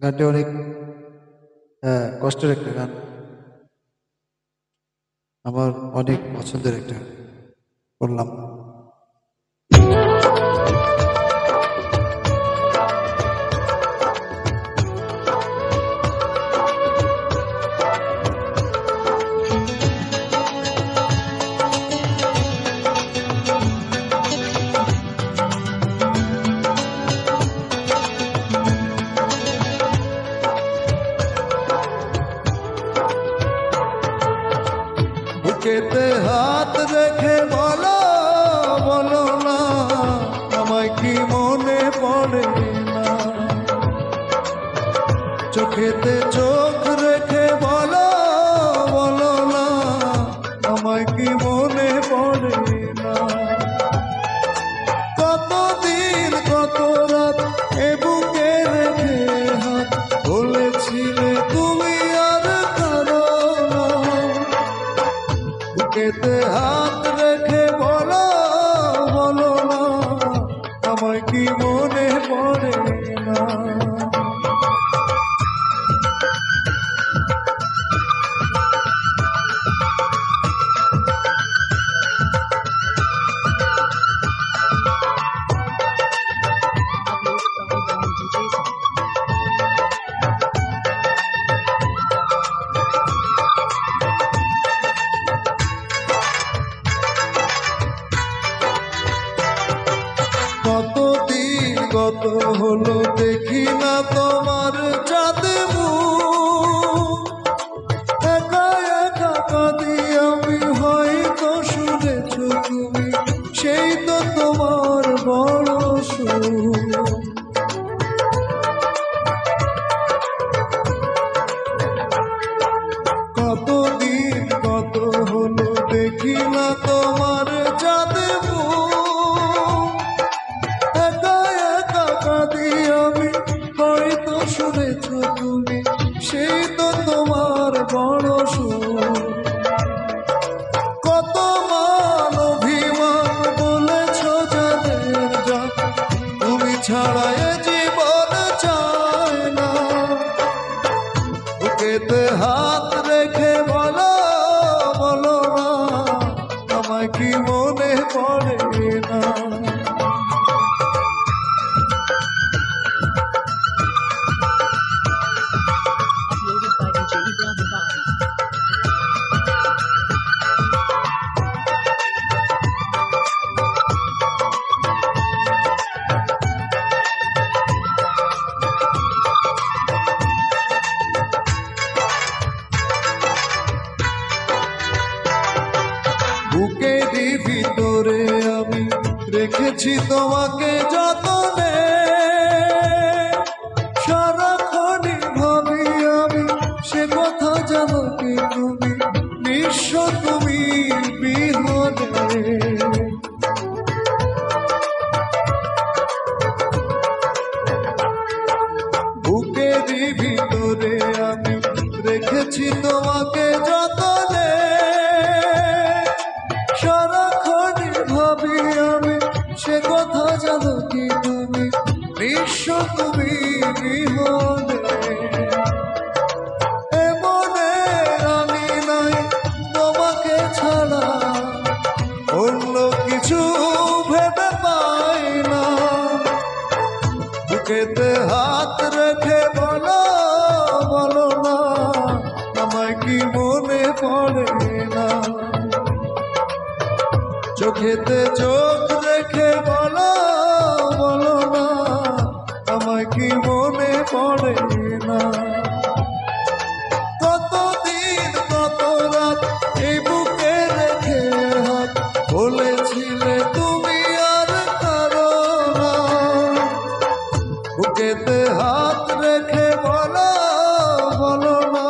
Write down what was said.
গানটি অনেক কষ্টের একটা গান, আমার অনেক পছন্দের একটা করলাম। বুকেতে হাত রেখে বলো বলো না, আমায় কি মনে পড়ে না? চোখেতে চোখ রেখে বলো বলো না, আমায় কি মনে পড়ে না? কতদিন কত রাত এ বুকে রেখে হাত বলেছিলে তুমি আর কারো না। বুকেতে হাত রেখে বলো বলো না, আমায় কি মনে পড়ে না? কতদিন কত হলো দেখি না তোমার চাঁদ মুখ, একা একা কাঁদি আমি, হয়তো শুনেছ তুমি, সেই তো তোমার বড় সুখ। কতদিন কত হলো দেখি না তোমার চাঁদ মুখ, একা একা কাঁদি আমি, হয়তো শুনেছ তুমি, সেই তো তোমার বড় সুখ। কত মান অভিমান বলেছ যাদের জান, তুমি ছাড়া এ জীবন চায় না। বুকেতে হাত রেখে বলো বলো না, আমায় কি মনে পড়ে না? Uploaded by DJ Ibrahim Bobby. বুকেরই ভিতরে আমি রেখেছি তোমাকে যতনে, সারাক্ষণই ভাবি আমি সে কথা জানো কি তুমি, নিঃস্ব তুমি বিহনে। বুকেরই ভিতরে আমি রেখেছি তোমাকে যতনে, সারাক্ষণই ভাবি আমি সে কথা জানো কি তুমি, নিঃস্ব তুমি বিহনে। এমনে আমি নাই তোমাকে ছাড়া, অন্য কিছু ভেবে পাই না। বুকেতে হাত রেখে বলো বলো না, আমায় কি মনে পড়ে না? চোখেতে চোখ রেখে বলো বলো না, আমায় কি মনে পড়ে না? কতদিন কত রাত এই বুকে রেখে হাত বলেছিলে তুমি আর কারো না। বুকেতে হাত রেখে বলো বলো না,